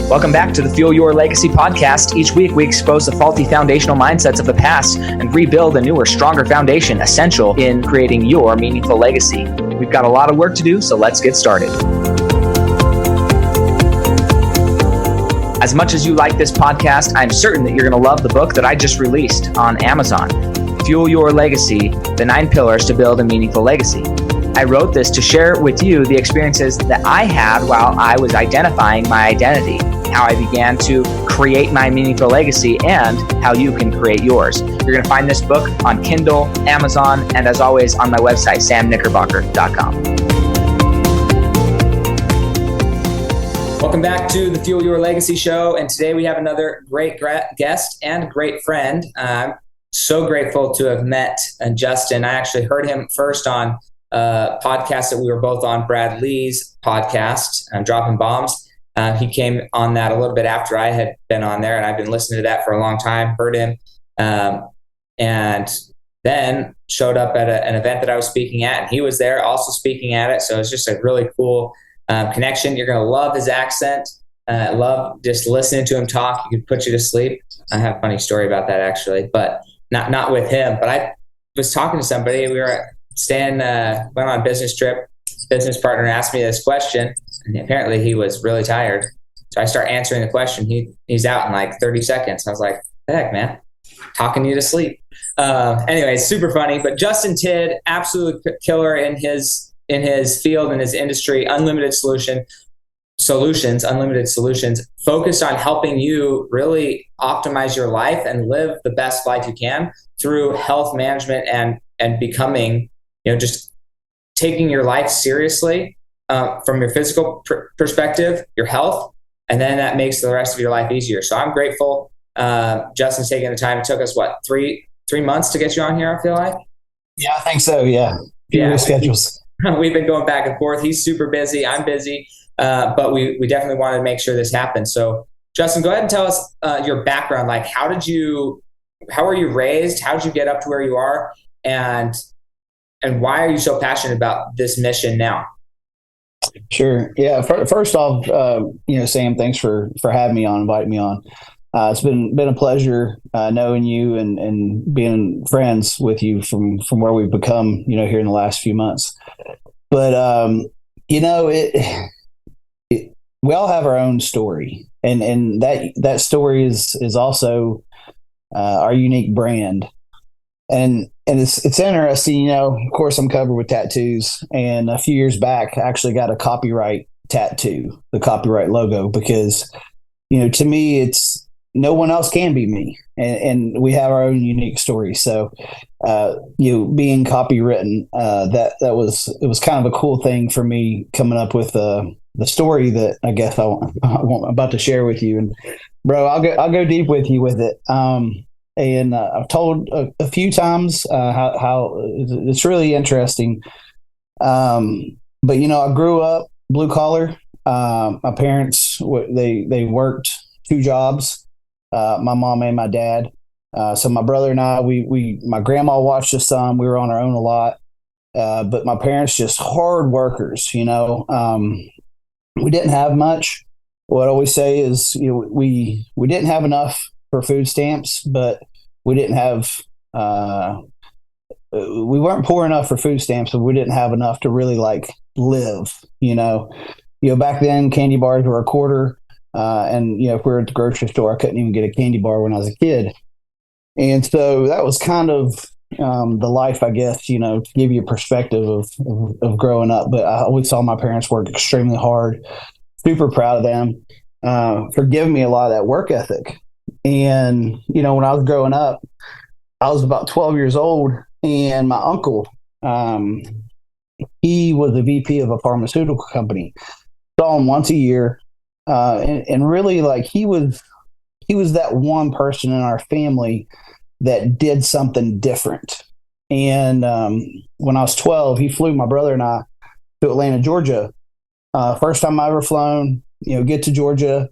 Welcome back to the Fuel Your Legacy podcast. Each week, we expose the faulty foundational mindsets of the past and rebuild a newer, stronger foundation essential in creating your meaningful legacy. We've got a lot of work to do, so let's get started. As much as you like this podcast, I'm certain that you're going to love the book that I just released on Amazon, Fuel Your Legacy, The 9 Pillars to Build a Meaningful Legacy. I wrote this to share with you the experiences that I had while I was identifying my identity, how I began to create my meaningful legacy, and how you can create yours. You're going to find this book on Kindle, Amazon, and as always on my website, samknickerbocker.com. Welcome back to the Fuel Your Legacy show, and today we have another great guest and great friend. I'm so grateful to have met Justin. I actually heard him first on a podcast that we were both on, Brad Lee's podcast, Dropping Bombs. He came on that a little bit after I had been on there, and I've been listening to that for a long time, heard him, and then showed up at an event that I was speaking at, and he was there also speaking at it. So it's just a really cool connection. You're going to love his accent. Love just listening to him talk. He could put you to sleep. I have a funny story about that actually, but not with him. But I was talking to somebody. We were went on a business trip. Business partner asked me this question, and apparently he was really tired. So I start answering the question. He's out in like 30 seconds. I was like, the heck, man, talking you to sleep. Anyway, super funny. But Justin Tidd, absolute killer in his field, in his industry, unlimited solutions, focused on helping you really optimize your life and live the best life you can through health management and becoming, just taking your life seriously from your physical perspective, your health, and then that makes the rest of your life easier. So I'm grateful Justin's taking the time. It took us, three months to get you on here, I feel like? Yeah, I think so, yeah. Schedules. We've been going back and forth. He's super busy. I'm busy. But we definitely wanted to make sure this happened. So Justin, go ahead and tell us your background. Like, how were you raised? How did you get up to where you are? And why are you so passionate about this mission now? Sure. Yeah. First off, Sam, thanks for having me on, inviting me on. It's been a pleasure knowing you and being friends with you from where we've become, here in the last few months. But, we all have our own story, and that story is also our unique brand. And it's interesting, of course I'm covered with tattoos, and a few years back I actually got a copyright tattoo, the copyright logo, because, to me, it's no one else can be me. And we have our own unique story. So, being copywritten, it was kind of a cool thing for me coming up with the story that I guess I'm about to share with you. And bro, I'll go deep with you with it. And I've told a few times how it's really interesting. But I grew up blue collar. My parents they worked 2 jobs. My mom and my dad. So my brother and I, my grandma watched us some. We were on our own a lot. But my parents just hard workers. We didn't have much. What I always say is, we didn't have enough for food stamps, but we didn't have, we weren't poor enough for food stamps, but we didn't have enough to really live, back then candy bars were $0.25. And if we were at the grocery store, I couldn't even get a candy bar when I was a kid. And so that was kind of the life, I guess, to give you a perspective of growing up. But I always saw my parents work extremely hard. Super proud of them for giving me a lot of that work ethic. And, when I was growing up, I was about 12 years old, and my uncle, he was a VP of a pharmaceutical company. Saw him once a year. And really, he was that one person in our family that did something different. And when I was 12, he flew my brother and I to Atlanta, Georgia. First time I ever flown, get to Georgia,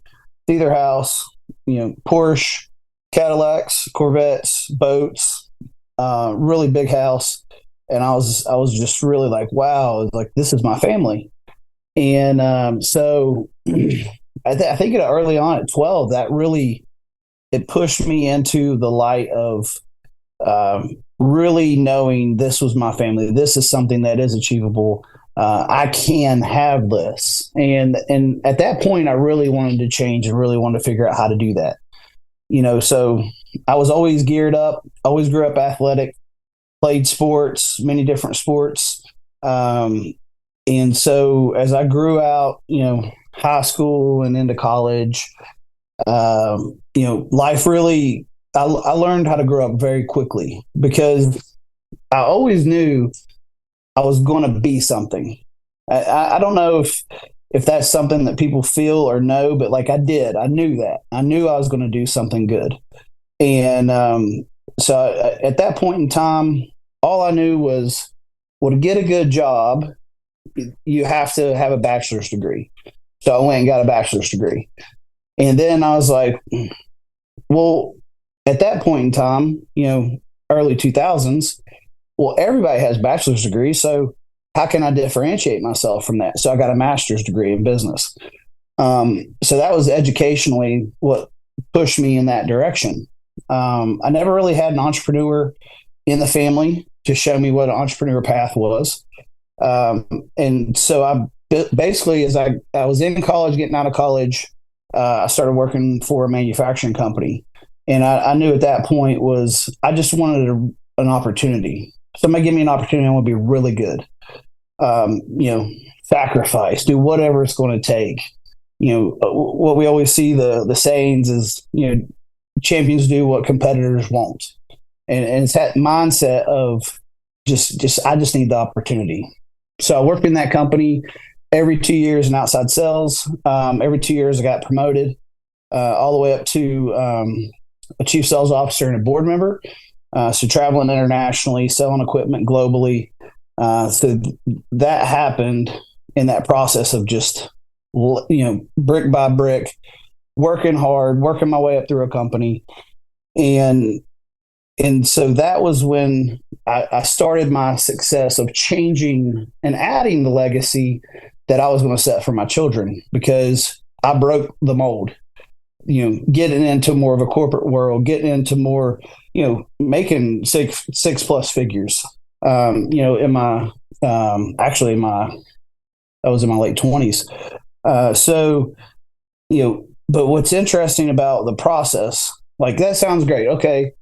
see their house, Porsche, Cadillacs, Corvettes, boats, really big house. And I was just really like, wow, this is my family. And so I think early on at 12, that really, it pushed me into the light of really knowing this was my family. This is something that is achievable. I can have this. And at that point, I really wanted to change and really wanted to figure out how to do that. So I was always geared up, always grew up athletic, played sports, many different sports. And so as I grew out, high school and into college, life really, I learned how to grow up very quickly because I always knew I was going to be something. I don't know if that's something that people feel or know, but like I did, I knew that. I knew I was going to do something good. And so at that point in time, all I knew was, well, to get a good job, you have to have a bachelor's degree. So I went and got a bachelor's degree. And then I was like, well, at that point in time, early 2000s, well, everybody has bachelor's degrees. So how can I differentiate myself from that? So I got a master's degree in business. So that was educationally what pushed me in that direction. I never really had an entrepreneur in the family to show me what an entrepreneur path was. And so basically, as I was in college, getting out of college, I started working for a manufacturing company. And I knew at that point I just wanted an opportunity. Somebody give me an opportunity, I want to be really good. Sacrifice, do whatever it's going to take. What we always see the sayings is, champions do what competitors won't. And it's that mindset of I just need the opportunity. So I worked in that company every 2 years in outside sales. Every 2 years I got promoted all the way up to a chief sales officer and a board member. So traveling internationally, selling equipment globally. So that happened in that process of just, brick by brick, working hard, working my way up through a company. And so that was when I started my success of changing and adding the legacy that I was going to set for my children, because I broke the mold, getting into more of a corporate world, getting into more, making six plus figures. In my I was in my late 20s. But what's interesting about the process, like that sounds great. Okay.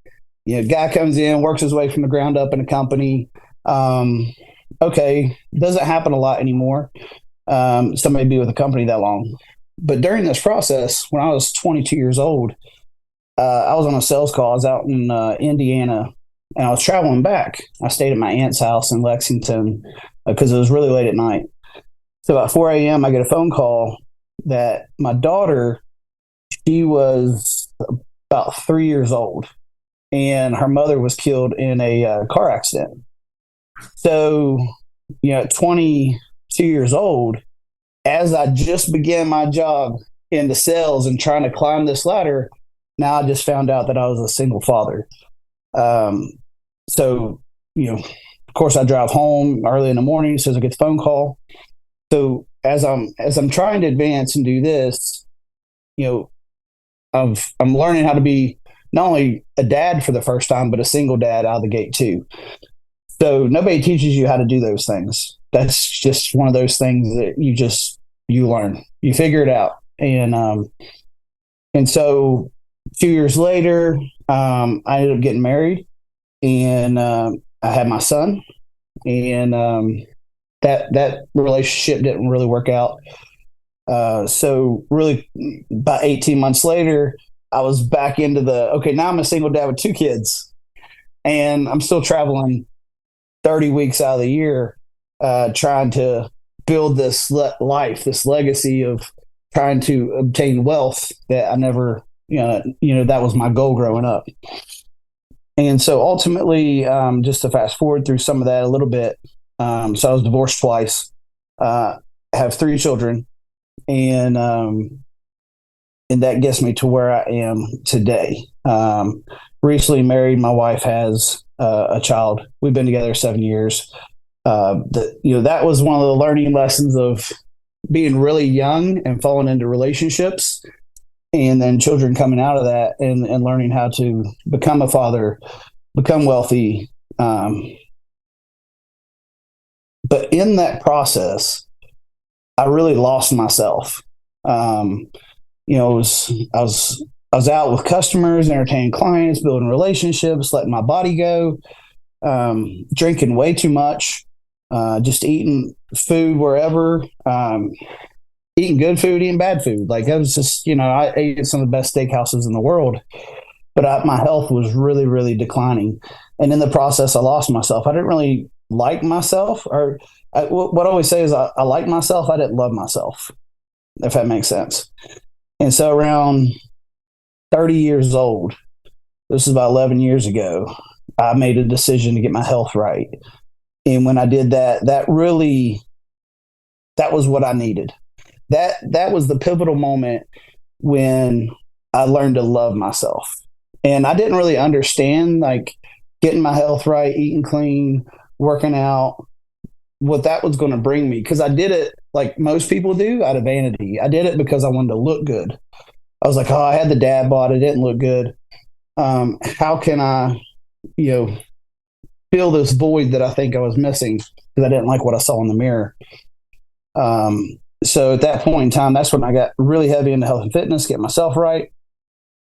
Guy comes in, works his way from the ground up in a company. Okay. Doesn't happen a lot anymore. Somebody be with a company that long. But during this process, when I was 22 years old, I was on a sales call. I was out in Indiana, and I was traveling back. I stayed at my aunt's house in Lexington because it was really late at night. So about 4 a.m., I get a phone call that my daughter, she was about 3 years old, and her mother was killed in a car accident. So, at 22 years old, as I just began my job into sales and trying to climb this ladder, now I just found out that I was a single father. So, of course, I drive home early in the morning as soon as I get the phone call. So as I'm trying to advance and do this, I'm learning how to be not only a dad for the first time, but a single dad out of the gate too. So nobody teaches you how to do those things. That's just one of those things that you learn, you figure it out. And so 2 years later, I ended up getting married, and I had my son, and that relationship didn't really work out. So really about 18 months later, I was back into now I'm a single dad with 2 kids, and I'm still traveling 30 weeks out of the year, trying to build this life, this legacy of trying to obtain wealth that I never, that was my goal growing up. And so ultimately, just to fast forward through some of that a little bit, so I was divorced twice, have 3 children, and that gets me to where I am today. Recently married, my wife has a child. We've been together 7 years. That was one of the learning lessons of being really young and falling into relationships, and then children coming out of that and learning how to become a father, become wealthy. But in that process, I really lost myself. I was out with customers, entertaining clients, building relationships, letting my body go, drinking way too much, just eating food wherever, eating good food, eating bad food. Like I was just, I ate at some of the best steakhouses in the world, but my health was really, really declining. And in the process, I lost myself. I didn't really like myself, or what I always say is I like myself. I didn't love myself, if that makes sense. And so around 30 years old, this is about 11 years ago, I made a decision to get my health right. And when I did that, that was what I needed. That was the pivotal moment when I learned to love myself. And I didn't really understand, like, getting my health right, eating clean, working out, what that was going to bring me. Because I did it like most people do, out of vanity. I did it because I wanted to look good. I was like, oh, I had the dad bod. It didn't look good. How can I, fill this void that I think I was missing because I didn't like what I saw in the mirror. So at that point in time, that's when I got really heavy into health and fitness, get myself right.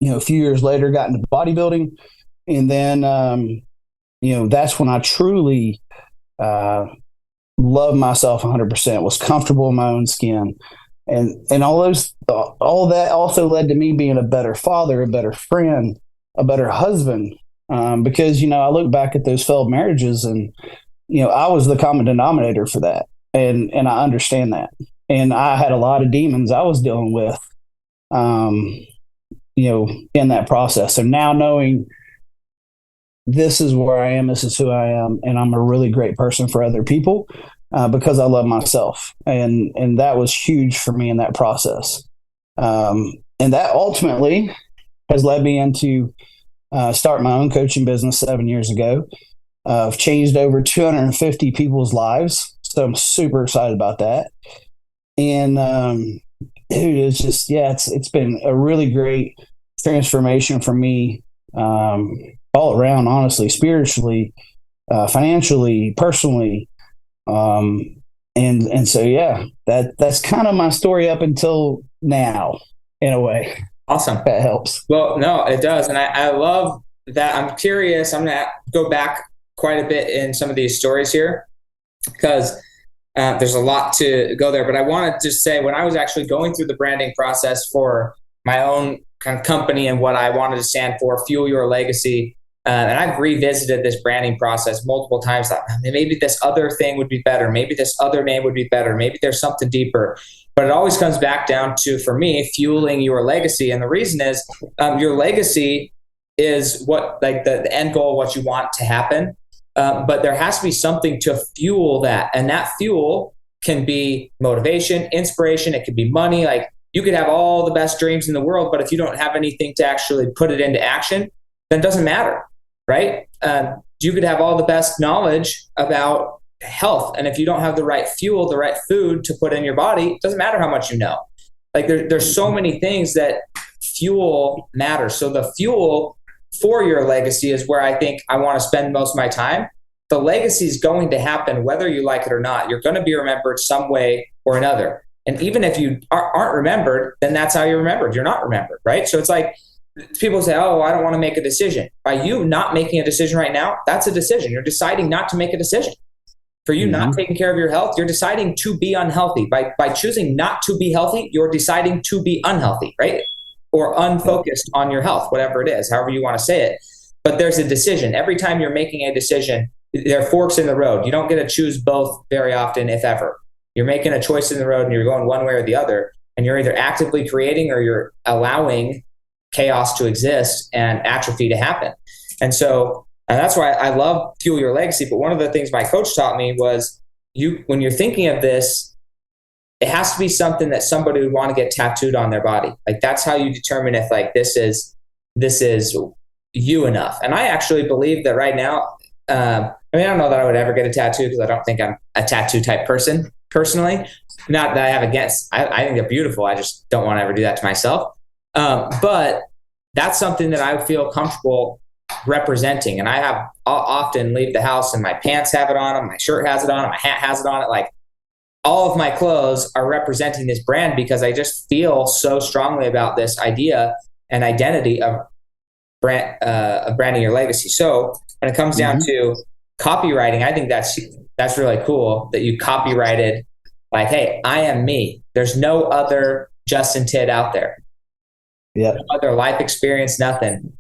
A few years later, got into bodybuilding. And then, that's when I truly loved myself 100%, was comfortable in my own skin. And all that also led to me being a better father, a better friend, a better husband. Because, I look back at those failed marriages and, I was the common denominator for that. And I understand that. And I had a lot of demons I was dealing with, in that process. So now knowing this is where I am, this is who I am, and I'm a really great person for other people because I love myself. And that was huge for me in that process. And that ultimately has led me into start my own coaching business 7 years ago. I've changed over 250 people's lives. So I'm super excited about that. And it's just, it's been a really great transformation for me all around, honestly, spiritually, financially, personally. And so, that's kind of my story up until now, in a way. Awesome. That helps. Well, no, it does. And I love that. I'm curious. I'm going to go back quite a bit in some of these stories here because there's a lot to go there. But I want to just say, when I was actually going through the branding process for my own kind of company and what I wanted to stand for, Fuel Your Legacy, and I've revisited this branding process multiple times. Maybe this other thing would be better. Maybe this other name would be better. Maybe there's something deeper. But it always comes back down to, for me, fueling your legacy. And the reason is your legacy is what, like the end goal, what you want to happen. But there has to be something to fuel that. And that fuel can be motivation, inspiration. It could be money. Like, you could have all the best dreams in the world, but if you don't have anything to actually put it into action, then it doesn't matter, right? You could have all the best knowledge about health, and if you don't have the right fuel, the right food to put in your body, it doesn't matter how much you know. Like, there's so many things that fuel matters. So the fuel for your legacy is where I think I want to spend most of my time. The legacy is going to happen whether you like it or not. You're going to be remembered some way or another. And even if you aren't remembered, then that's how you're remembered. You're not remembered, right? So it's like, people say, oh, I don't want to make a decision. By you not making a decision right now, that's a decision. You're deciding not to make a decision. For you not taking care of your health, you're deciding to be unhealthy. By choosing not to be healthy, you're deciding to be unhealthy, right? Or unfocused on your health, whatever it is, however you want to say it. But there's a decision. Every time you're making a decision, there are forks in the road. You don't get to choose both very often, if ever. You're making a choice in the road and you're going one way or the other. And you're either actively creating or you're allowing chaos to exist and atrophy to happen. And that's why I love Fuel Your Legacy. But one of the things my coach taught me was, when you're thinking of this, it has to be something that somebody would want to get tattooed on their body. Like, that's how you determine if, like, this is you enough. And I actually believe that right now, I don't know that I would ever get a tattoo because I don't think I'm a tattoo type person personally, Not that I have against, I think they're beautiful. I just don't want to ever do that to myself. But that's something that I feel comfortable representing. And I'll often leave the house and my pants have it on them, my shirt has it on, my hat has it on it. Like all of my clothes are representing this brand because I just feel so strongly about this idea and identity of branding your legacy. So when it comes down to copywriting, I think that's really cool that you copyrighted like, hey, I am me. There's no other Justin Tidd out there. Yeah. No other life experience, nothing.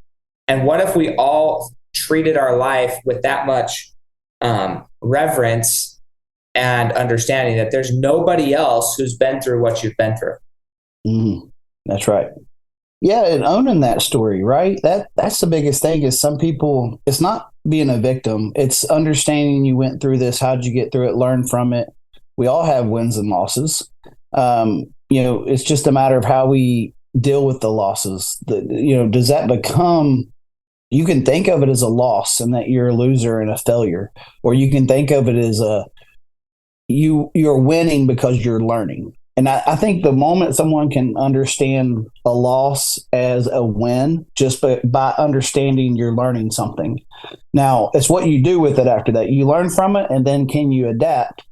And what if we all treated our life with that much reverence and understanding that there's nobody else who's been through what you've been through? That's right. Yeah, and owning that story, right? That's the biggest thing is some people, it's not being a victim. It's understanding you went through this. How'd you get through it? Learn from it. We all have wins and losses. It's just a matter of how we deal with the losses. Does that become, you can think of it as a loss and that you're a loser and a failure, or you can think of it as you're winning because you're learning. And I think the moment someone can understand a loss as a win, just by understanding you're learning something. Now, it's what you do with it after that. You learn from it, and then can you adapt?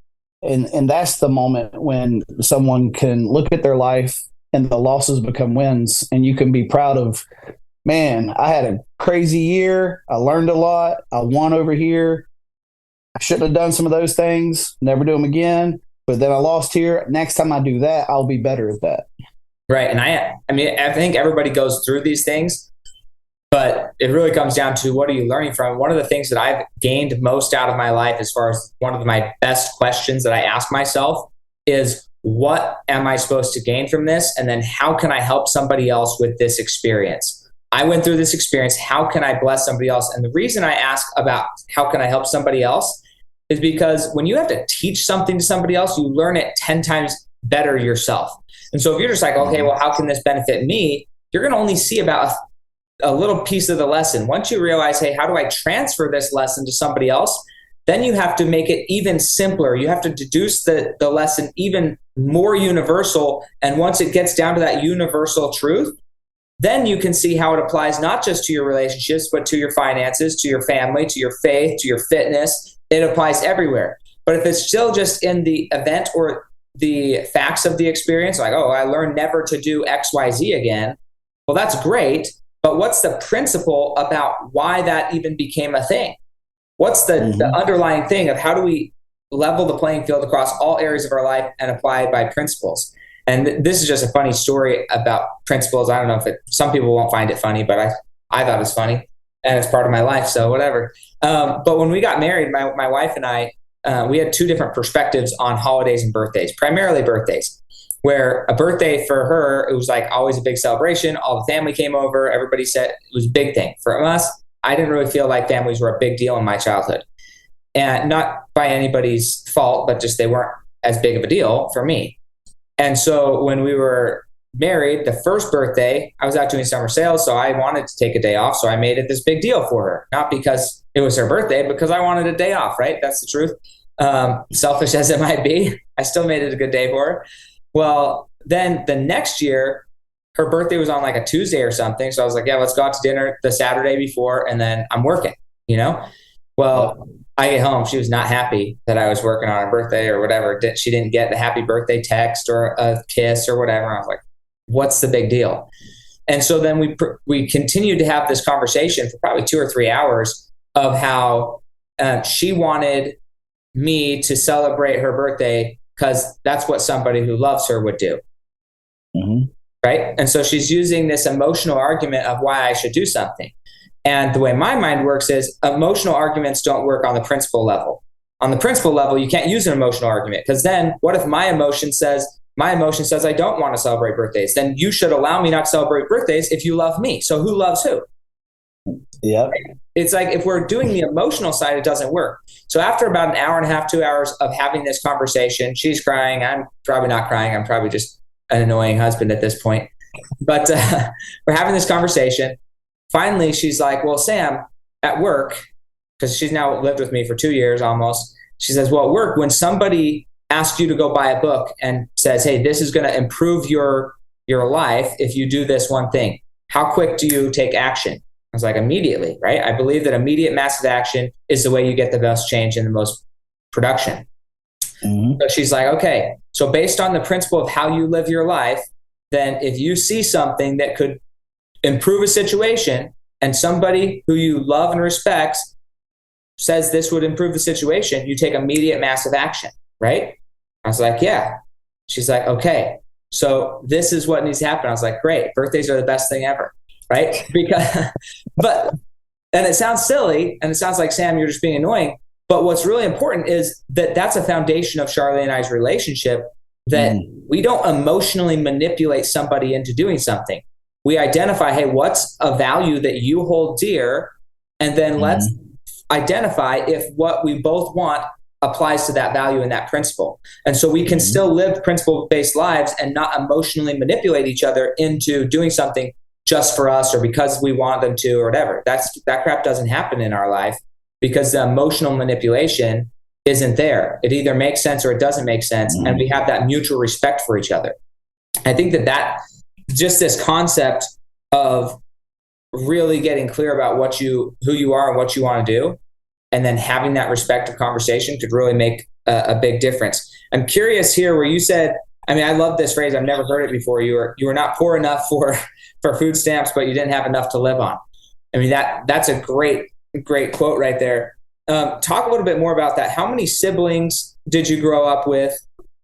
And that's the moment when someone can look at their life and the losses become wins, and you can be proud of, man, I had a crazy year. I learned a lot. I won over here. I shouldn't have done some of those things. Never do them again. But then I lost here. Next time I do that, I'll be better at that. Right. And I think everybody goes through these things, but it really comes down to what are you learning from? One of the things that I've gained most out of my life, as far as one of my best questions that I ask myself, is what am I supposed to gain from this? And then how can I help somebody else with this experience? I went through this experience. How can I bless somebody else? And the reason I ask about how can I help somebody else is because when you have to teach something to somebody else, you learn it 10 times better yourself. And so if you're just like, okay, well, how can this benefit me? You're going to only see about a little piece of the lesson. Once you realize, hey, how do I transfer this lesson to somebody else? Then you have to make it even simpler. You have to deduce the lesson even more universal. And once it gets down to that universal truth, then you can see how it applies not just to your relationships, but to your finances, to your family, to your faith, to your fitness. It applies everywhere. But if it's still just in the event or the facts of the experience, like, oh, I learned never to do X, Y, Z again. Well, that's great. But what's the principle about why that even became a thing? What's the underlying thing of how do we level the playing field across all areas of our life and apply it by principles? And this is just a funny story about principles. I don't know if some people won't find it funny, but I thought it was funny and it's part of my life. So whatever. But when we got married, my wife and I, we had two different perspectives on holidays and birthdays, primarily birthdays, where a birthday for her, it was like always a big celebration. All the family came over. Everybody said it was a big thing. For us, I didn't really feel like families were a big deal in my childhood. And not by anybody's fault, but just they weren't as big of a deal for me. And so when we were married, the first birthday, I was out doing summer sales, so I wanted to take a day off. So I made it this big deal for her, not because it was her birthday, because I wanted a day off, right? That's the truth. Selfish as it might be, I still made it a good day for her. Well, then the next year, her birthday was on like a Tuesday or something. So I was like, yeah, let's go out to dinner the Saturday before, and then I'm working, Well, I get home. She was not happy that I was working on her birthday or whatever. She didn't get the happy birthday text or a kiss or whatever. I was like, what's the big deal? And so then we continued to have this conversation for probably 2 or 3 hours of how she wanted me to celebrate her birthday because that's what somebody who loves her would do. Right? And so she's using this emotional argument of why I should do something. And the way my mind works is emotional arguments don't work on the principle level. On the principle level, you can't use an emotional argument because then what if my emotion says I don't want to celebrate birthdays? Then you should allow me not to celebrate birthdays if you love me. So who loves who? Yeah. It's like if we're doing the emotional side, it doesn't work. So after about an hour and a half, 2 hours of having this conversation, she's crying. I'm probably not crying. I'm probably just an annoying husband at this point. But we're having this conversation. Finally, she's like, well, Sam, at work, because she's now lived with me for 2 years almost. She says, well, at work, when somebody asked you to go buy a book and says, hey, this is going to improve your life if you do this one thing, how quick do you take action? I was like, immediately, right? I believe that immediate massive action is the way you get the most change and the most production. Mm-hmm. So she's like, okay, so based on the principle of how you live your life, then if you see something that could improve a situation and somebody who you love and respect says this would improve the situation, you take immediate massive action, right? I was like, yeah. She's like, okay, so this is what needs to happen. I was like, great, birthdays are the best thing ever, right? And it sounds silly, and it sounds like, Sam, you're just being annoying, but what's really important is that that's a foundation of Charlie and I's relationship, that we don't emotionally manipulate somebody into doing something. We identify, hey, what's a value that you hold dear? And then let's identify if what we both want applies to that value and that principle. And so we can still live principle-based lives and not emotionally manipulate each other into doing something just for us or because we want them to or whatever. That crap doesn't happen in our life because the emotional manipulation isn't there. It either makes sense or it doesn't make sense. And we have that mutual respect for each other. I think that just this concept of really getting clear about who you are and what you want to do, and then having that respectful conversation could really make a big difference. I'm curious here where you said, I mean, I love this phrase. I've never heard it before. You were not poor enough for food stamps, but you didn't have enough to live on. I mean, that's a great quote right there. Talk a little bit more about that. How many siblings did you grow up with?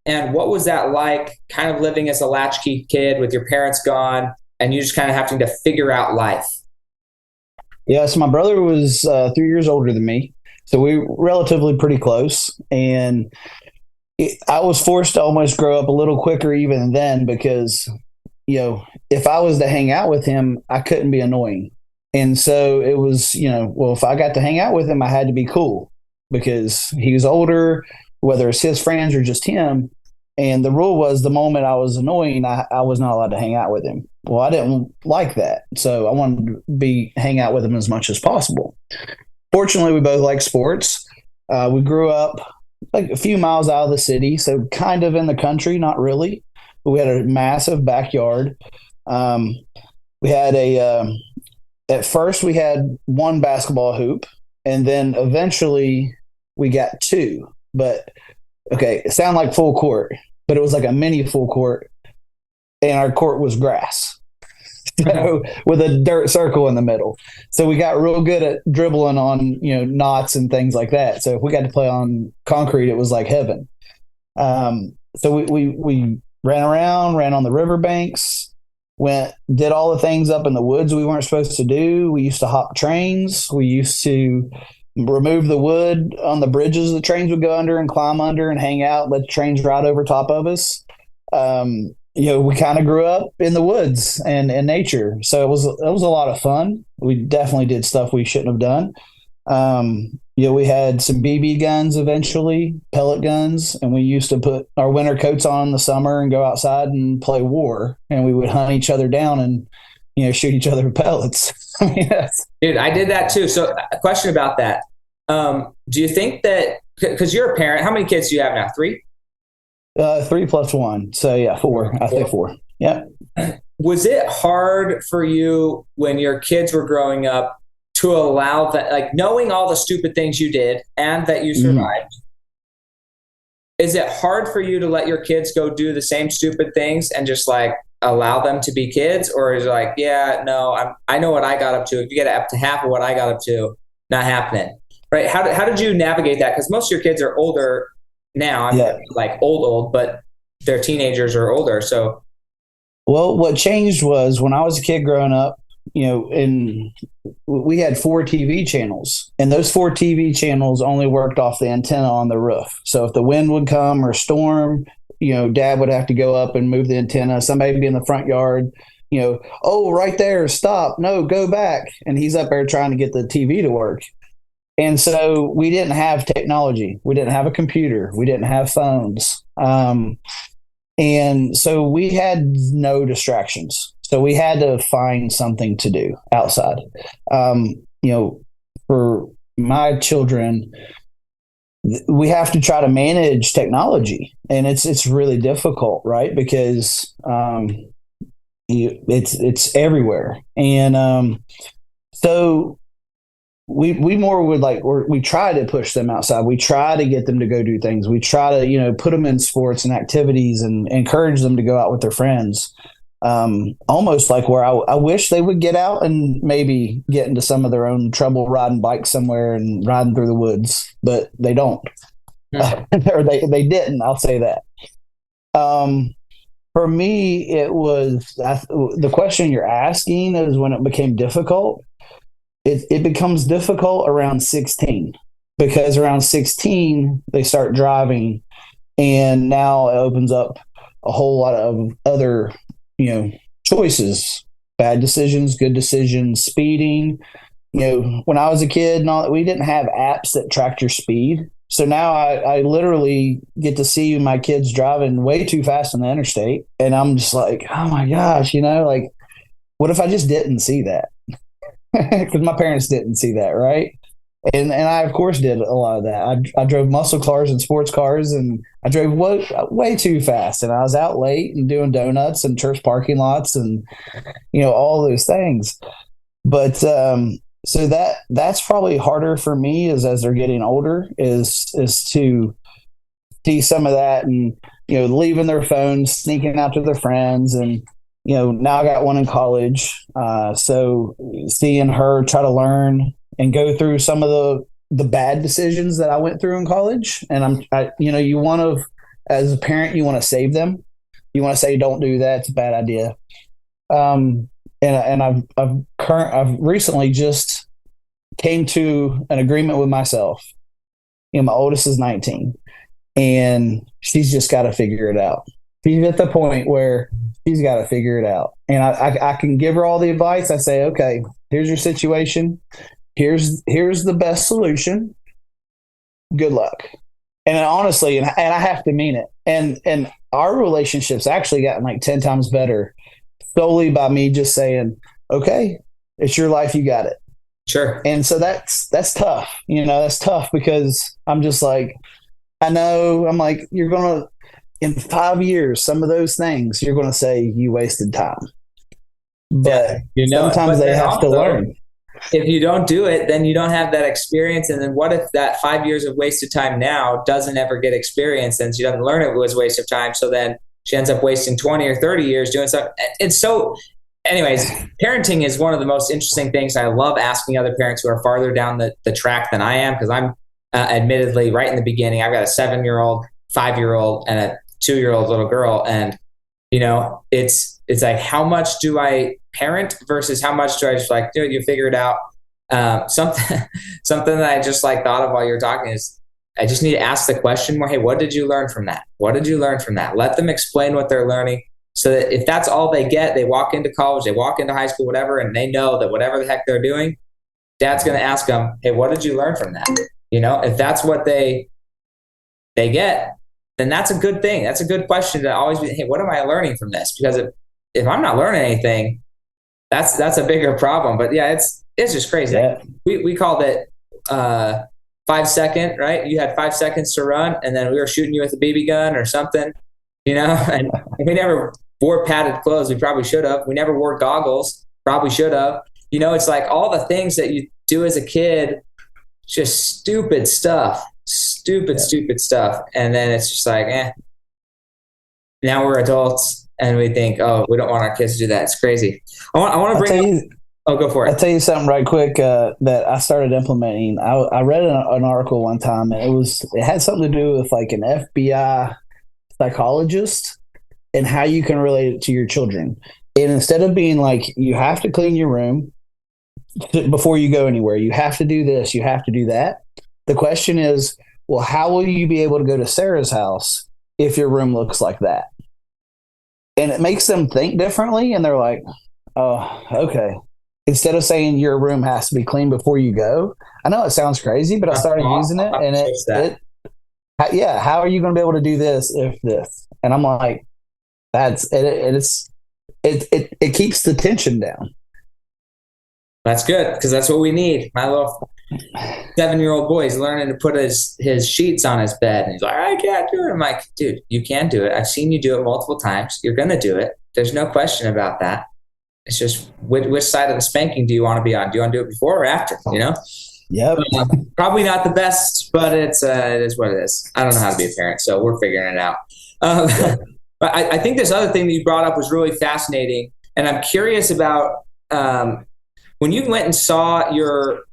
And what was that like, kind of living as a latchkey kid with your parents gone and you just kind of having to figure out life? Yeah, so my brother was 3 years older than me. So we were relatively pretty close. And I was forced to almost grow up a little quicker even then because, if I was to hang out with him, I couldn't be annoying. And so it was, well, if I got to hang out with him, I had to be cool because he was older, whether it's his friends or just him. And the rule was the moment I was annoying, I was not allowed to hang out with him. Well, I didn't like that. So I wanted to hang out with him as much as possible. Fortunately, we both like sports. We grew up like a few miles out of the city, so kind of in the country, not really. But we had a massive backyard. We had at first we had one basketball hoop, and then eventually we got two. But okay, it sounded like full court, but it was like a mini full court, and our court was grass. So with a dirt circle in the middle. So we got real good at dribbling on, knots and things like that. So if we got to play on concrete, it was like heaven. So we ran around, ran on the riverbanks, did all the things up in the woods we weren't supposed to do. We used to hop trains. We used to remove the wood on the bridges the trains would go under and climb under and hang out, let the trains ride over top of us. We kind of grew up in the woods and nature. So it was a lot of fun. We definitely did stuff we shouldn't have done. We had some BB guns eventually, pellet guns, and we used to put our winter coats on in the summer and go outside and play war. And we would hunt each other down and, shoot each other with pellets. Yes. Dude, I did that too. So a question about that. Do you think that, because you're a parent, how many kids do you have now? 3? 3 plus 1. So yeah, 4. I think 4. Yeah. Was it hard for you when your kids were growing up to allow that, like knowing all the stupid things you did and that you survived? Is it hard for you to let your kids go do the same stupid things and just like allow them to be kids? Or is it like, yeah, no, I know what I got up to. If you get up to half of what I got up to, not happening. Right. How did you navigate that? Because most of your kids are older now. I'm like old, but they're teenagers or older. So, well, what changed was when I was a kid growing up, and we had 4 TV channels, and those 4 TV channels only worked off the antenna on the roof. So if the wind would come or storm, Dad would have to go up and move the antenna. Somebody would be in the front yard, oh, right there, stop, no, go back. And he's up there trying to get the TV to work. And so we didn't have technology. We didn't have a computer. We didn't have phones. And so we had no distractions. So we had to find something to do outside. For my children, we have to try to manage technology, and it's really difficult, right? Because it's everywhere, and so we more would like, or we try to push them outside. We try to get them to go do things. We try to, put them in sports and activities and encourage them to go out with their friends. Almost like where I wish they would get out and maybe get into some of their own trouble riding bikes somewhere and riding through the woods, but they don't. Or they didn't. I'll say that. For me, it was the question you're asking is when it became difficult. It becomes difficult around 16, because around 16 they start driving, and now it opens up a whole lot of other choices, bad decisions, good decisions, speeding. When I was a kid and all that, we didn't have apps that tracked your speed. So now I literally get to see my kids driving way too fast on the interstate, and I'm just like, oh my gosh, like, what if I just didn't see that? Because my parents didn't see that, right? And I, of course, did a lot of that. I drove muscle cars and sports cars, and I drove way too fast. And I was out late and doing donuts in church parking lots and, all those things. But so that's probably harder for me as they're getting older is to see some of that, and, leaving their phones, sneaking out to their friends. And, now I got one in college. So seeing her try to learn and go through some of the bad decisions that I went through in college. And you want to, as a parent, you want to save them. You want to say, don't do that. It's a bad idea. And I've recently just came to an agreement with myself. My oldest is 19, and she's just got to figure it out. She's at the point where she's got to figure it out. And I can give her all the advice. I say, okay, here's your situation. Here's the best solution. Good luck. And honestly, and I have to mean it. And our relationship's actually gotten like 10 times better solely by me just saying, okay, it's your life. You got it. Sure. And so that's tough. That's tough because I'm just like, I know, I'm like, you're going to, in 5 years, some of those things you're going to say you wasted time, but sometimes they have to learn. If you don't do it, then you don't have that experience. And then what if that 5 years of wasted time now doesn't ever get experience, and she doesn't learn it was a waste of time. So then she ends up wasting 20 or 30 years doing stuff. It's so, anyways, parenting is one of the most interesting things. I love asking other parents who are farther down the track than I am, because I'm admittedly right in the beginning. I've got a 7-year-old, 5-year-old, and a 2-year-old little girl. And, it's like, how much do I parent versus how much do I just like, dude, you figure it out. Something that I just like thought of while you're talking is I just need to ask the question more. Hey, what did you learn from that? What did you learn from that? Let them explain what they're learning, so that if that's all they get, they walk into college, they walk into high school, whatever, and they know that whatever the heck they're doing, dad's going to ask them, hey, what did you learn from that? If that's what they get, then that's a good thing. That's a good question to always be, hey, what am I learning from this? Because if I'm not learning anything, that's a bigger problem. But yeah, it's just crazy. Yeah. We called it 5 second, right? You had 5 seconds to run, and then we were shooting you with a BB gun or something, and we never wore padded clothes. We probably should have. We never wore goggles. Probably should have. It's like all the things that you do as a kid, just stupid stuff. Stupid stuff. And then it's just like, now we're adults and we think, oh, we don't want our kids to do that. It's crazy. I want to bring go for it. I'll tell you something right quick that I started implementing. I read an article one time, and it had something to do with like an FBI psychologist and how you can relate it to your children. And instead of being like, you have to clean your room before you go anywhere, you have to do this, you have to do that. The question is, well, how will you be able to go to Sarah's house if your room looks like that? And it makes them think differently. And they're like, oh, okay. Instead of saying your room has to be clean before you go. I know it sounds crazy, but I started using it, and how are you going to be able to do this if this? And I'm like, it keeps the tension down. That's good, because that's what we need. My little 7-year-old boy. He's learning to put his sheets on his bed. And he's like, I can't do it. I'm like, dude, you can do it. I've seen you do it multiple times. You're going to do it. There's no question about that. It's just which side of the spanking do you want to be on? Do you want to do it before or after? You know? Yep. Probably not the best, but it is what it is. I don't know how to be a parent, so we're figuring it out. But I think this other thing that you brought up was really fascinating. And I'm curious about when you went and saw your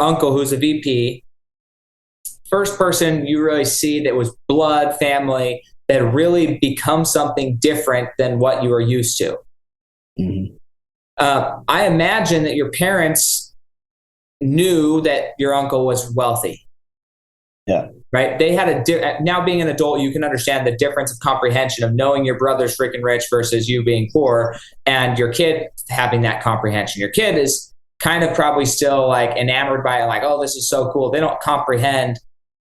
uncle, who's a VP, first person you really see that was blood family that really become something different than what you were used to. Mm-hmm. I imagine that your parents knew that your uncle was wealthy. Yeah. Right. They had now being an adult, you can understand the difference of comprehension of knowing your brother's freaking rich versus you being poor, and your kid having that comprehension. Your kid is kind of probably still like enamored by it, like, oh, this is so cool. They don't comprehend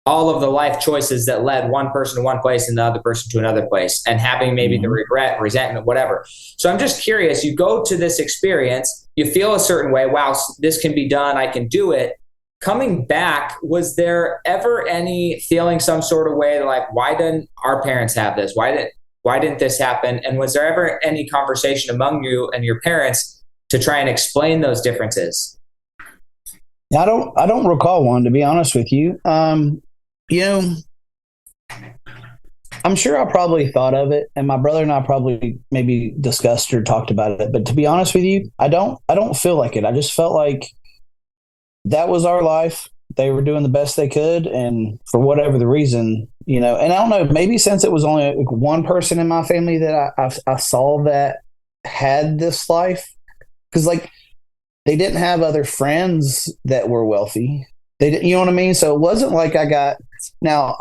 all of the life choices that led one person to one place and the other person to another place, and having maybe the regret, resentment, whatever. So I'm just curious, you go to this experience, you feel a certain way. Wow, this can be done. I can do it. Coming back, was there ever any feeling some sort of way like, why didn't our parents have this? Why didn't this happen? And was there ever any conversation among you and your parents to try and explain those differences? I don't recall one, to be honest with you. You know, I'm sure I probably thought of it, and my brother and I probably maybe discussed or talked about it. But to be honest with you, I don't feel like it. I just felt like that was our life. They were doing the best they could. And for whatever the reason, you know, and I don't know, maybe since it was only one person in my family that I saw that had this life, because like they didn't have other friends that were wealthy. They didn't, you know what I mean? So it wasn't like I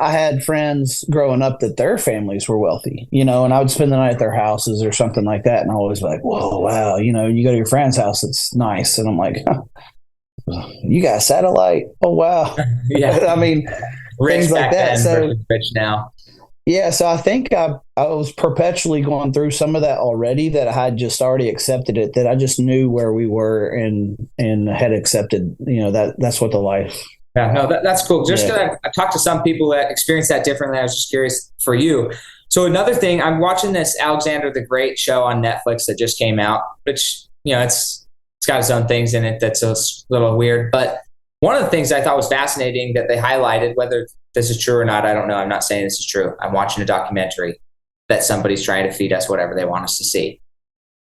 had friends growing up that their families were wealthy, you know, and I would spend the night at their houses or something like that. And I was like, whoa, wow. You know, you go to your friend's house, it's nice. And I'm like, huh, you got a satellite? Oh, wow. Yeah. I mean, Rich things like that. So rich now. yeah. So I think I was perpetually going through some of that already, that I had just already accepted it, that I just knew where we were and had accepted, you know, that's what the life. Yeah, no, that's cool. Just I talked to some people that experienced that differently. I was just curious for you. So another thing, I'm watching this Alexander the Great show on Netflix that just came out, which, you know, it's got its own things in it that's a little weird. But one of the things I thought was fascinating that they highlighted, whether this is true or not, I don't know. I'm not saying this is true. I'm watching a documentary that somebody's trying to feed us whatever they want us to see.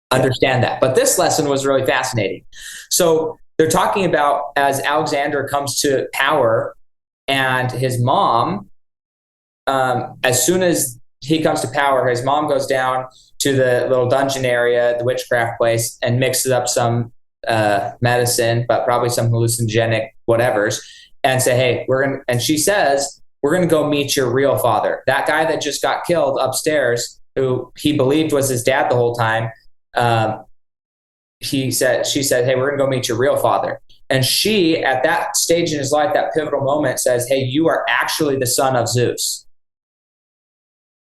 Understand that. But this lesson was really fascinating. So they're talking about as Alexander comes to power and his mom, as soon as he comes to power, his mom goes down to the little dungeon area, the witchcraft place, and mixes up some medicine, but probably some hallucinogenic whatevers, and say, hey, and she says, we're going to go meet your real father. That guy that just got killed upstairs, who he believed was his dad the whole time. She said, hey, we're going to go meet your real father. And she, at that stage in his life, that pivotal moment, says, hey, you are actually the son of Zeus,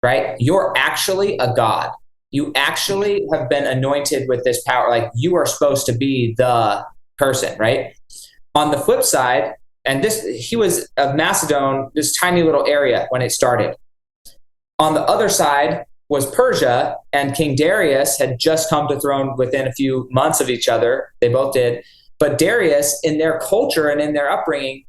right? You're actually a god. You actually have been anointed with this power. Like, you are supposed to be the person, right? On the flip side, and he was of Macedon, this tiny little area when it started. On the other side was Persia, and King Darius had just come to throne within a few months of each other. They both did. But Darius, in their culture and in their upbringing,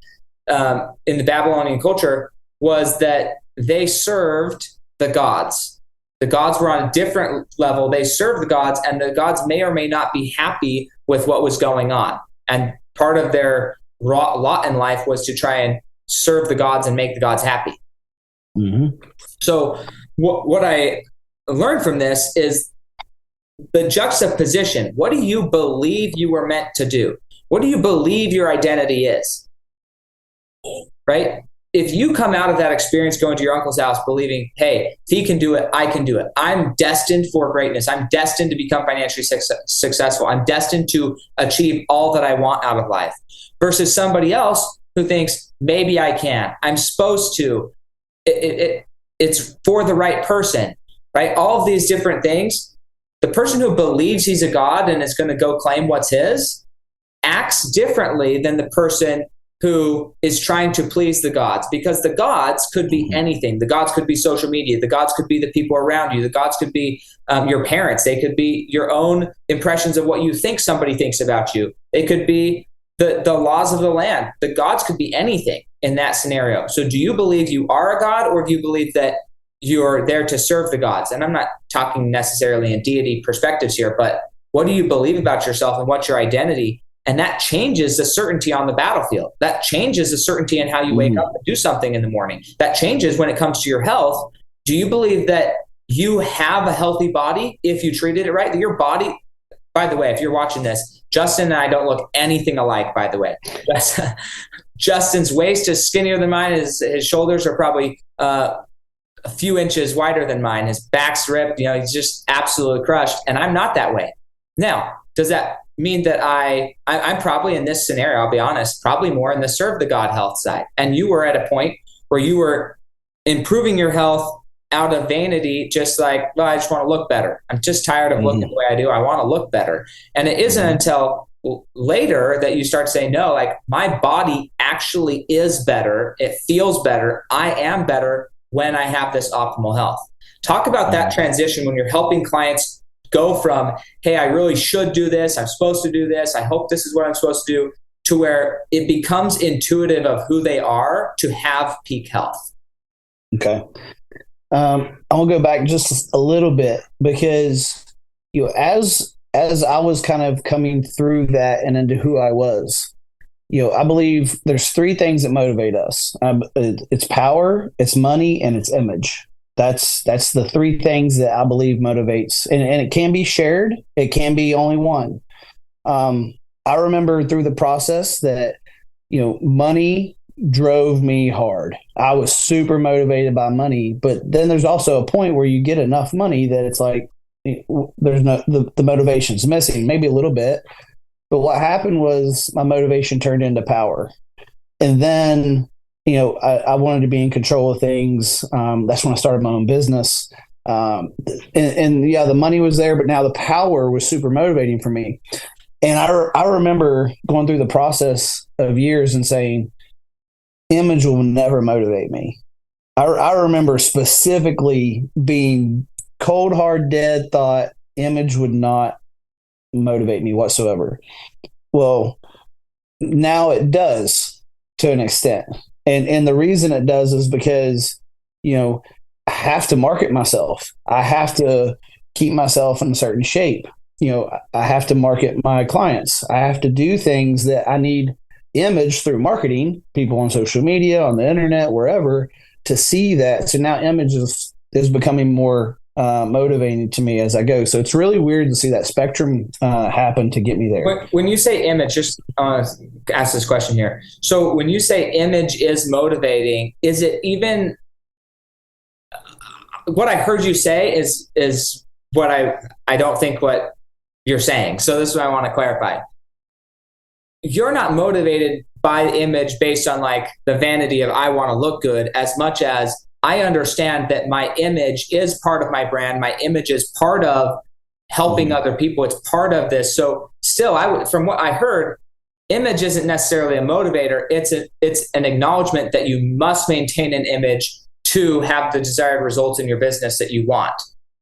in the Babylonian culture, was that they served the gods. The gods were on a different level. They served the gods, and the gods may or may not be happy with what was going on. And part of their lot in life was to try and serve the gods and make the gods happy. Mm-hmm. So what I learned from this is the juxtaposition. What do you believe you were meant to do? What do you believe your identity is? Right? If you come out of that experience going to your uncle's house believing, hey, if he can do it, I can do it. I'm destined for greatness. I'm destined to become financially successful. I'm destined to achieve all that I want out of life. Versus somebody else who thinks, maybe I can. I'm supposed to. It's for the right person, right? All of these different things. The person who believes he's a god and is going to go claim what's his acts differently than the person who is trying to please the gods, because the gods could be anything. The gods could be social media. The gods could be the people around you. The gods could be your parents. They could be your own impressions of what you think somebody thinks about you. It could be the laws of the land. The gods could be anything in that scenario. So do you believe you are a god, or do you believe that you're there to serve the gods? And I'm not talking necessarily in deity perspectives here, but what do you believe about yourself and what's your identity? And that changes the certainty on the battlefield. That changes the certainty in how you wake up and do something in the morning. That changes when it comes to your health. Do you believe that you have a healthy body if you treated it right? That your body, by the way, if you're watching this, Justin and I don't look anything alike, by the way. Justin's waist is skinnier than mine. His shoulders are probably a few inches wider than mine. His back's ripped. He's just absolutely crushed. And I'm not that way. Now, does that mean that I'm probably in this scenario, I'll be honest, probably more in the serve the God health side. And you were at a point where you were improving your health out of vanity, just like, well, I just want to look better. I'm just tired of looking the way I do. I want to look better. And it isn't until later that you start saying, no, like my body actually is better. It feels better. I am better when I have this optimal health. Talk about that transition when you're helping clients go from, hey, I really should do this. I'm supposed to do this. I hope this is what I'm supposed to do, to where it becomes intuitive of who they are to have peak health. Okay. I'll go back just a little bit, because, as I was kind of coming through that and into who I was, I believe there's three things that motivate us. It's power, it's money, and it's image. That's the three things that I believe motivates, and it can be shared. It can be only one. I remember through the process that, money drove me hard. I was super motivated by money, but then there's also a point where you get enough money that it's like, there's the motivation's missing, maybe a little bit. But what happened was my motivation turned into power. And then, I wanted to be in control of things. That's when I started my own business. And the money was there, but now the power was super motivating for me. And I remember going through the process of years and saying, image will never motivate me. I remember specifically being cold, hard, dead, thought image would not motivate me whatsoever. Well, now it does to an extent. And the reason it does is because, I have to market myself. I have to keep myself in a certain shape. I have to market my clients. I have to do things that I need image through marketing, people on social media, on the internet, wherever, to see that. So now image is becoming more motivating to me as I go. So it's really weird to see that spectrum happen to get me there. When you say image, just ask this question here. So when you say image is motivating, is it even what I heard you say is what I don't think what you're saying. So this is what I want to clarify. You're not motivated by image based on like the vanity of I want to look good, as much as I understand that my image is part of my brand. My image is part of helping other people. It's part of this. So still, from what I heard, image isn't necessarily a motivator. It's an acknowledgement that you must maintain an image to have the desired results in your business that you want,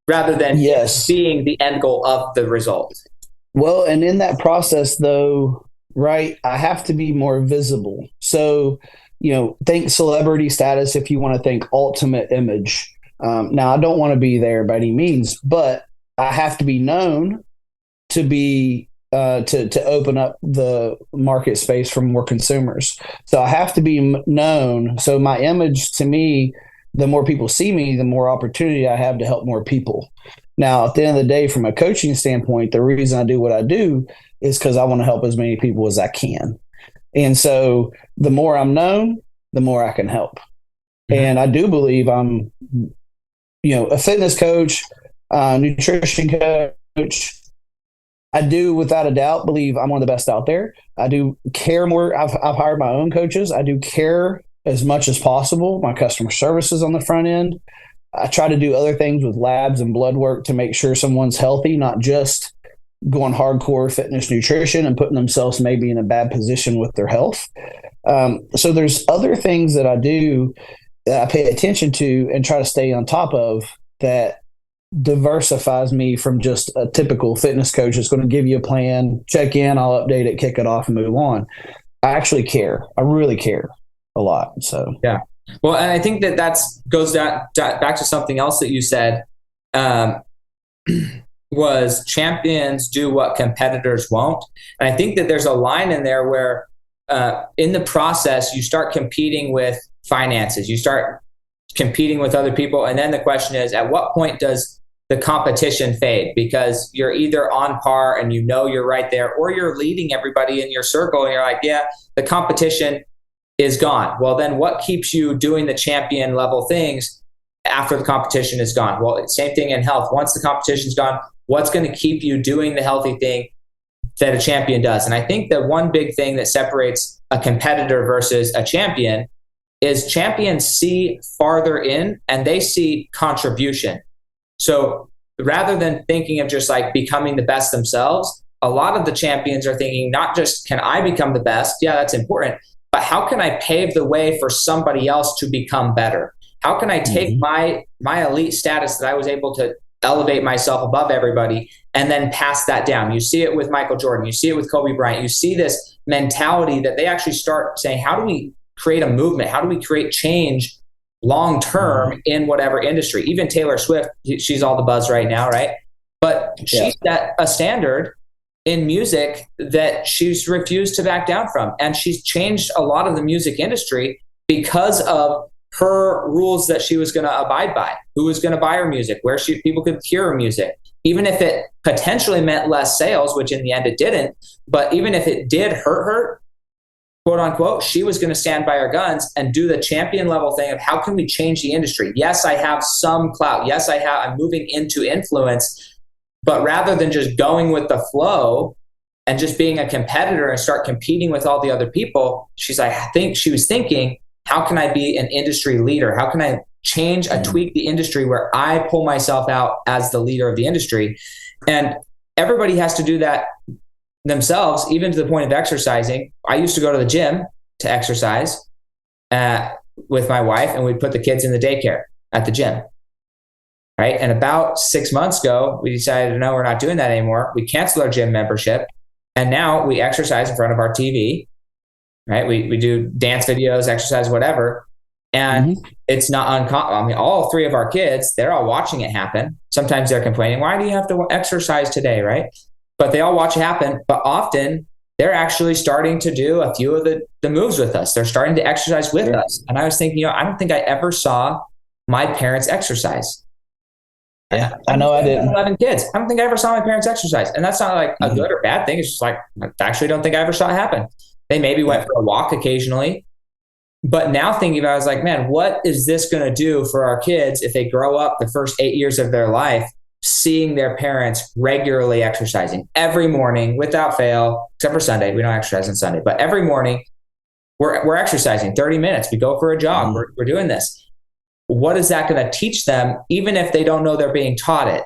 rather than being the end goal of the result. Well, and in that process, though, right, I have to be more visible. So, think celebrity status if you want to think ultimate image. Now, I don't want to be there by any means, but I have to be known to be to open up the market space for more consumers. So I have to be known. So my image, to me, the more people see me, the more opportunity I have to help more people. Now, at the end of the day, from a coaching standpoint, the reason I do what I do is because I want to help as many people as I can. And so the more I'm known, the more I can help. And I do believe I'm, a fitness coach, nutrition coach. I do, without a doubt, believe I'm one of the best out there. I do care more. I've hired my own coaches. I do care as much as possible. My customer service is on the front end. I try to do other things with labs and blood work to make sure someone's healthy, not just going hardcore fitness nutrition and putting themselves maybe in a bad position with their health. So there's other things that I do that I pay attention to and try to stay on top of that diversifies me from just a typical fitness coach that's going to give you a plan, check in, I'll update it, kick it off, and move on. I actually care. I really care a lot. So yeah. Well, and I think that goes back to something else that you said, was champions do what competitors won't. And I think that there's a line in there where in the process, you start competing with finances, you start competing with other people. And then the question is, at what point does the competition fade? Because you're either on par and you're right there, or you're leading everybody in your circle and you're like, yeah, the competition is gone. Well, then what keeps you doing the champion level things after the competition is gone? Well, same thing in health. Once the competition's gone, what's going to keep you doing the healthy thing that a champion does? And I think that one big thing that separates a competitor versus a champion is champions see farther in and they see contribution. So rather than thinking of just like becoming the best themselves, a lot of the champions are thinking not just, can I become the best? Yeah, that's important. But how can I pave the way for somebody else to become better? How can I take my elite status that I was able to elevate myself above everybody and then pass that down? You see it with Michael Jordan. You see it with Kobe Bryant. You see this mentality that they actually start saying, how do we create a movement? How do we create change long-term in whatever industry? Even Taylor Swift, she's all the buzz right now, right? But she set a standard in music that she's refused to back down from. And she's changed a lot of the music industry because of her rules that she was going to abide by, who was going to buy her music, where people could hear her music, even if it potentially meant less sales, which in the end it didn't. But even if it did hurt her, quote unquote, she was going to stand by her guns and do the champion level thing of how can we change the industry? Yes, I have some clout. Yes, I'm moving into influence. But rather than just going with the flow and just being a competitor and start competing with all the other people, I think she was thinking, how can I be an industry leader? How can I change, tweak the industry where I pull myself out as the leader of the industry? And everybody has to do that themselves, even to the point of exercising. I used to go to the gym to exercise with my wife, and we'd put the kids in the daycare at the gym. Right. And about 6 months ago, we decided, no, we're not doing that anymore. We canceled our gym membership. And now we exercise in front of our TV. Right. We do dance videos, exercise, whatever. And it's not uncommon. I mean, all three of our kids, they're all watching it happen. Sometimes they're complaining, why do you have to exercise today? Right. But they all watch it happen. But often they're actually starting to do a few of the moves with us. They're starting to exercise with us. And I was thinking, I don't think I ever saw my parents exercise. Yeah, I know I didn't. 11 kids. I don't think I ever saw my parents exercise. And that's not like a good or bad thing. It's just like, I actually don't think I ever saw it happen. They maybe went for a walk occasionally. But now thinking about it, I was like, man, what is this going to do for our kids if they grow up the first 8 years of their life seeing their parents regularly exercising every morning without fail, except for Sunday. We don't exercise on Sunday, but every morning we're exercising 30 minutes. We go for a jog. We're doing this. What is that going to teach them, even if they don't know they're being taught it?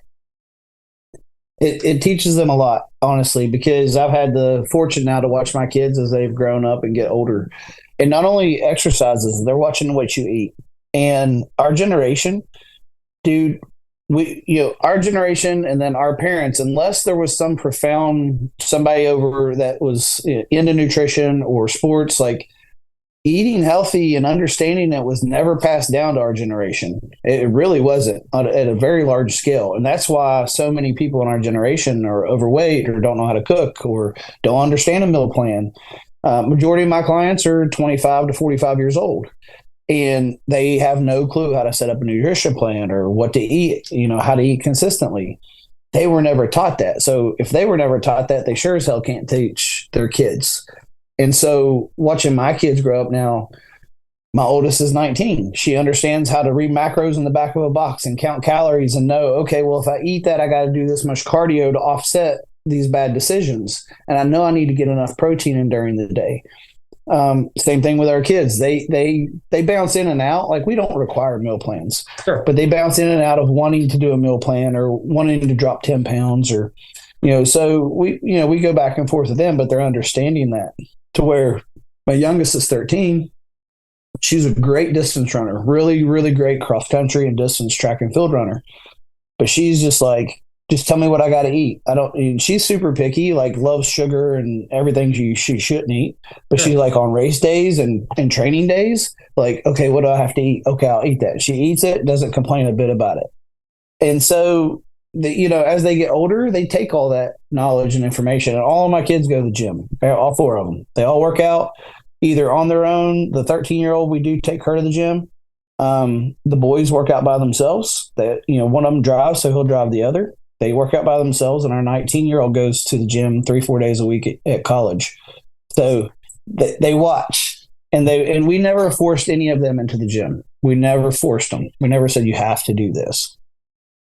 It teaches them a lot, honestly, because I've had the fortune now to watch my kids as they've grown up and get older. And not only exercises, they're watching what you eat. And our generation, dude, our generation and then our parents, unless there was some profound somebody over that was into nutrition or sports, like eating healthy and understanding it was never passed down to our generation. It really wasn't at a very large scale. And that's why so many people in our generation are overweight or don't know how to cook or don't understand a meal plan. Majority of my clients are 25 to 45 years old. And they have no clue how to set up a nutrition plan or what to eat, how to eat consistently. They were never taught that. So if they were never taught that, they sure as hell can't teach their kids. And so watching my kids grow up now, my oldest is 19. She understands how to read macros in the back of a box and count calories and know, okay, well, if I eat that, I got to do this much cardio to offset these bad decisions. And I know I need to get enough protein in during the day. Same thing with our kids. They bounce in and out. Like, we don't require meal plans, sure, but they bounce in and out of wanting to do a meal plan or wanting to drop 10 pounds or, so we go back and forth with them, but they're understanding that to where My youngest is 13. She's a great distance runner, really, really great cross country and distance track and field runner. But she's just like, just tell me what I got to eat. She's super picky, like loves sugar and everything she shouldn't eat. But she's like on race days and training days, like, okay, what do I have to eat? Okay, I'll eat that. She eats it, doesn't complain a bit about it. And so, as they get older, they take all that knowledge and information. And all of my kids go to the gym, all 4 of them. They all work out either on their own. The 13-year-old, we do take her to the gym. The boys work out by themselves. One of them drives, so he'll drive the other. They work out by themselves, and our 19-year-old goes to the gym 3-4 days a week at college. So they watch, and we never forced any of them into the gym. We never forced them. We never said you have to do this.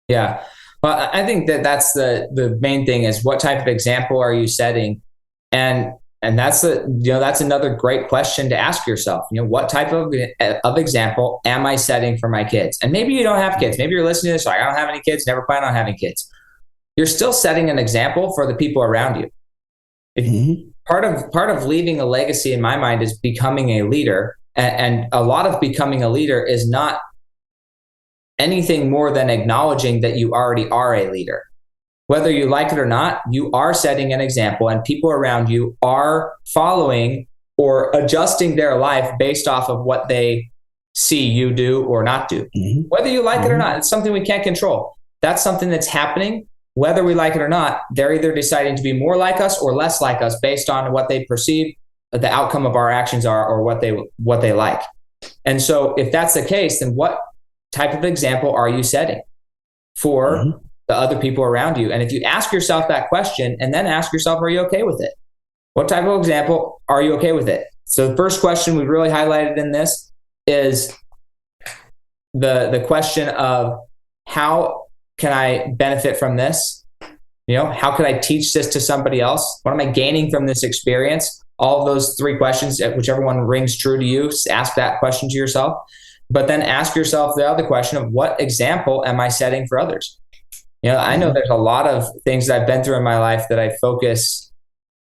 Yeah. Well, I think that's the main thing is what type of example are you setting? And that's that's another great question to ask yourself. What type of example am I setting for my kids? And maybe you don't have kids. Maybe you're listening to this, like, I don't have any kids, never plan on having kids. You're still setting an example for the people around you. Part of leaving a legacy, in my mind, is becoming a leader. And a lot of becoming a leader is not anything more than acknowledging that you already are a leader. Whether you like it or not, you are setting an example, and people around you are following or adjusting their life based off of what they see you do or not do. Whether you like it or not, it's something we can't control. That's something that's happening. Whether we like it or not, they're either deciding to be more like us or less like us based on what they perceive the outcome of our actions are, or what they like. And so if that's the case, then what type of example are you setting for the other people around you? And if you ask yourself that question and then ask yourself, are you okay with it? What type of example are you okay with it? So the first question we've really highlighted in this is the question of, how can I benefit from this? How could I teach this to somebody else? What am I gaining from this experience? All of those 3 questions, whichever one rings true to you, ask that question to yourself. But then ask yourself the other question of, what example am I setting for others? I know there's a lot of things that I've been through in my life that I focus,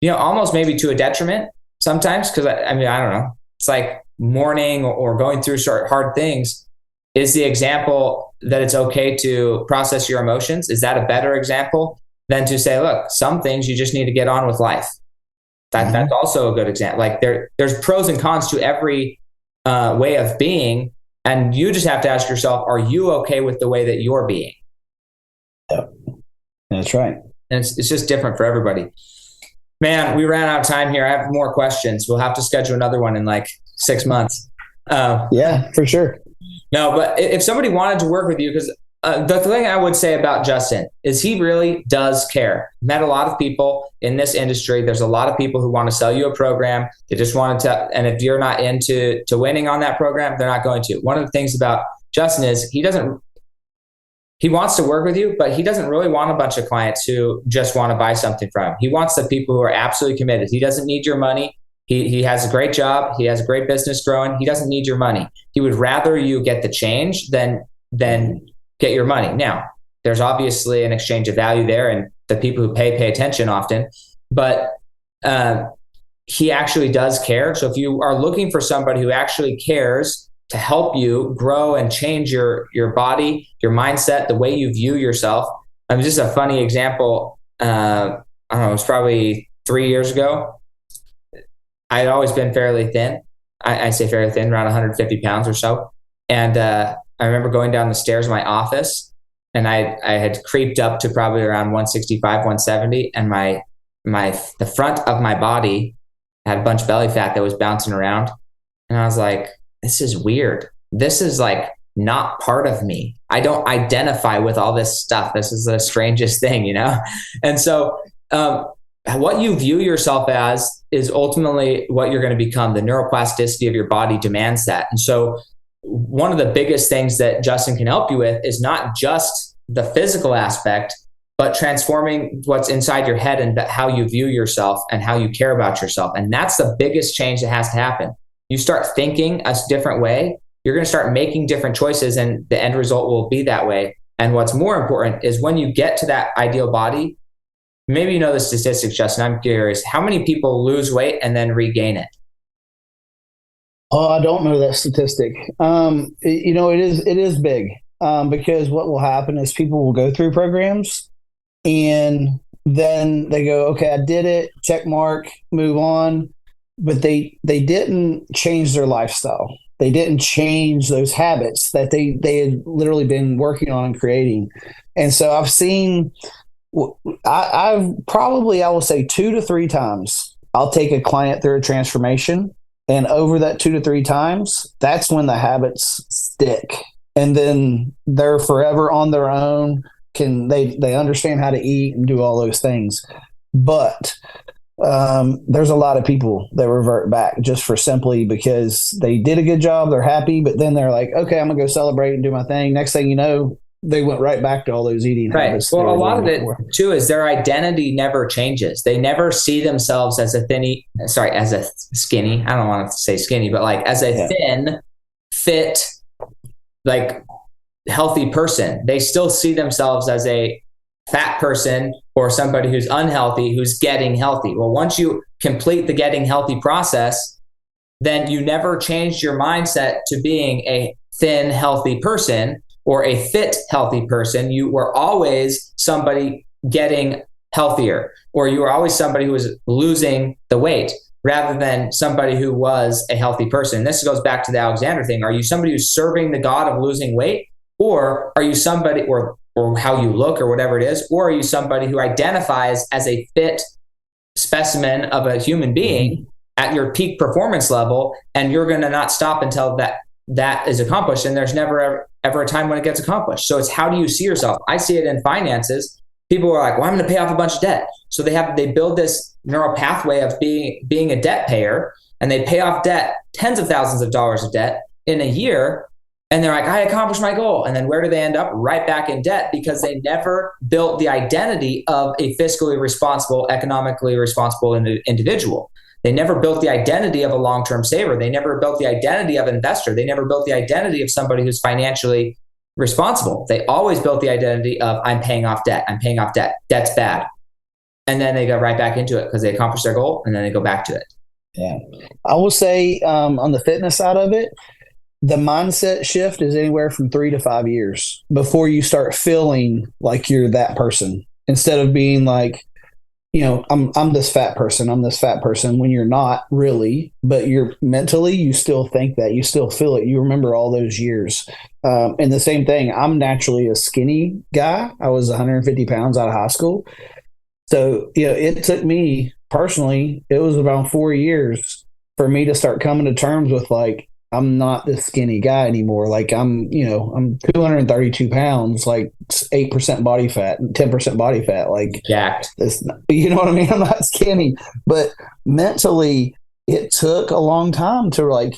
almost maybe to a detriment sometimes. Cause I don't know, it's like mourning or going through hard things. Is the example that it's okay to process your emotions? Is that a better example than to say, look, some things you just need to get on with life? That's also a good example. Like there's pros and cons to every way of being. And you just have to ask yourself, are you okay with the way that you're being? Yep. That's right. And it's just different for everybody. Man, we ran out of time here. I have more questions. We'll have to schedule another one in like 6 months. Yeah, for sure. No, but if somebody wanted to work with you, because the thing I would say about Justin is he really does care. Met a lot of people in this industry. There's a lot of people who want to sell you a program. They just want to, and if you're not into winning on that program, they're not going to. One of the things about Justin is he wants to work with you, but he doesn't really want a bunch of clients who just want to buy something from him. He wants the people who are absolutely committed. He doesn't need your money. He has a great job. He has a great business growing. He doesn't need your money. He would rather you get the change than get your money. Now, there's obviously an exchange of value there, and the people who pay attention often, but he actually does care. So if you are looking for somebody who actually cares to help you grow and change your body, your mindset, the way you view yourself. Just a funny example. I don't know, it was probably 3 years ago. I had always been fairly thin. I say fairly thin, around 150 pounds or so. And I remember going down the stairs of my office, and I had creeped up to probably around 165, 170. And the front of my body had a bunch of belly fat that was bouncing around. And I was like, this is weird. This is like not part of me. I don't identify with all this stuff. This is the strangest thing, And so what you view yourself as is ultimately what you're going to become. The neuroplasticity of your body demands that. And so one of the biggest things that Justin can help you with is not just the physical aspect, but transforming what's inside your head and how you view yourself and how you care about yourself. And that's the biggest change that has to happen. You start thinking a different way, you're going to start making different choices, and the end result will be that way. And what's more important is when you get to that ideal body, maybe you know the statistics, Justin, I'm curious, how many people lose weight and then regain it? Oh, I don't know that statistic. It is big, because what will happen is people will go through programs and then they go, okay, I did it, check mark, move on. But they didn't change their lifestyle. They didn't change those habits that they had literally been working on and creating. And so I've seen, I've probably, I will say 2 to 3 times, I'll take a client through a transformation. And over that 2 to 3 times, that's when the habits stick. And then they're forever on their own. They understand how to eat and do all those things. But there's a lot of people that revert back just for simply because they did a good job, they're happy, but then they're like, okay, I'm gonna go celebrate and do my thing. Next thing you know, they went right back to all those eating habits. Well, a lot of it too is their identity never changes. They never see themselves as a skinny. I don't want to say skinny, but like as a thin, fit, like healthy person. They still see themselves as a fat person or somebody who's unhealthy, who's getting healthy. Well, once you complete the getting healthy process, then you never changed your mindset to being a thin, healthy person or a fit, healthy person. You were always somebody getting healthier, or you were always somebody who was losing the weight rather than somebody who was a healthy person. This goes back to the Alexander thing. Are you somebody who's serving the God of losing weight? Or are you somebody, or how you look or whatever it is, or are you somebody who identifies as a fit specimen of a human being at your peak performance level, and you're going to not stop until that is accomplished, and there's never ever a time when it gets accomplished. So it's, how do you see yourself? I see it in finances. People are like, well, I'm going to pay off a bunch of debt. So they build this neural pathway of being a debt payer, and they pay off debt, tens of thousands of dollars of debt in a year. And they're like, I accomplished my goal. And then where do they end up? Right back in debt, because they never built the identity of a fiscally responsible, economically responsible individual. They never built the identity of a long-term saver. They never built the identity of an investor. They never built the identity of somebody who's financially responsible. They always built the identity of, I'm paying off debt. I'm paying off debt. Debt's bad. And then they go right back into it because they accomplished their goal, and then they go back to it. Yeah. I will say, on the fitness side of it, the mindset shift is anywhere from 3 to 5 years before you start feeling like you're that person, instead of being like, I'm this fat person. I'm this fat person, when you're not really, but you're mentally, you still think that, you still feel it. You remember all those years. And the same thing, I'm naturally a skinny guy. I was 150 pounds out of high school. So, it took me personally, it was around 4 years for me to start coming to terms with, like, I'm not this skinny guy anymore. Like I'm 232 pounds, like 8% body fat and 10% body fat. Like, jacked. You know what I mean? I'm not skinny, but mentally it took a long time to like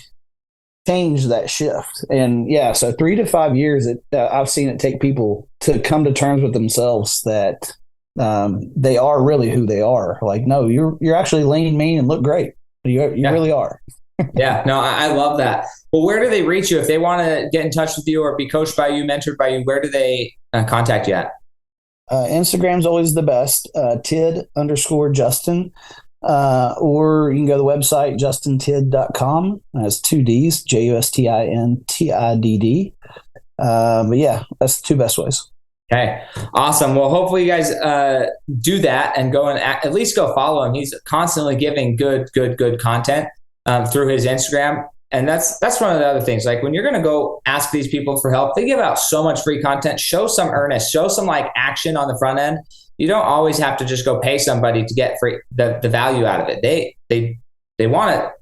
change that shift. And yeah, so 3 to 5 years, I've seen it take people to come to terms with themselves that they are really who they are. Like, no, you're actually lean, mean, and look great. You really are. Yeah, no, I love that. Well, where do they reach you if they want to get in touch with you or be coached by you, mentored by you? Where do they contact you at? Instagram's always the best, Tid_Justin. Or you can go to the website, justintid.com. That's 2 Ds, JUSTINTIDD. But yeah, that's the 2 best ways. Okay, awesome. Well, hopefully you guys do that and go and at least go follow him. He's constantly giving good content through his Instagram. And that's one of the other things. Like when you're going to go ask these people for help, they give out so much free content. Show some earnest, show some like action on the front end. You don't always have to just go pay somebody to get free the value out of it. They want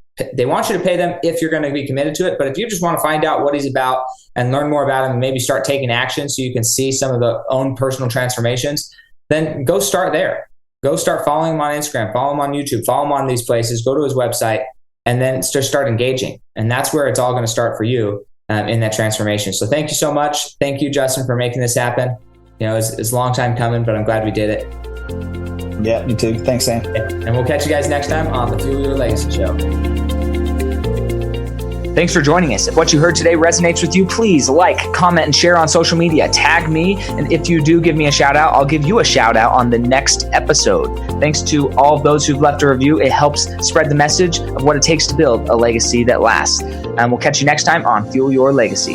you to pay them if you're going to be committed to it. But if you just want to find out what he's about and learn more about him and maybe start taking action so you can see some of the own personal transformations, then go start there. Go start following him on Instagram, follow him on YouTube, follow him on these places, go to his website, and then just start engaging. And that's where it's all going to start for you in that transformation. So thank you so much. Thank you, Justin, for making this happen. It's a long time coming, but I'm glad we did it. Yeah, me too. Thanks, Sam. And we'll catch you guys next time on the Fuel Your Legacy Show. Thanks for joining us. If what you heard today resonates with you, please like, comment, and share on social media. Tag me. And if you do give me a shout out, I'll give you a shout out on the next episode. Thanks to all of those who've left a review. It helps spread the message of what it takes to build a legacy that lasts. And we'll catch you next time on Fuel Your Legacy.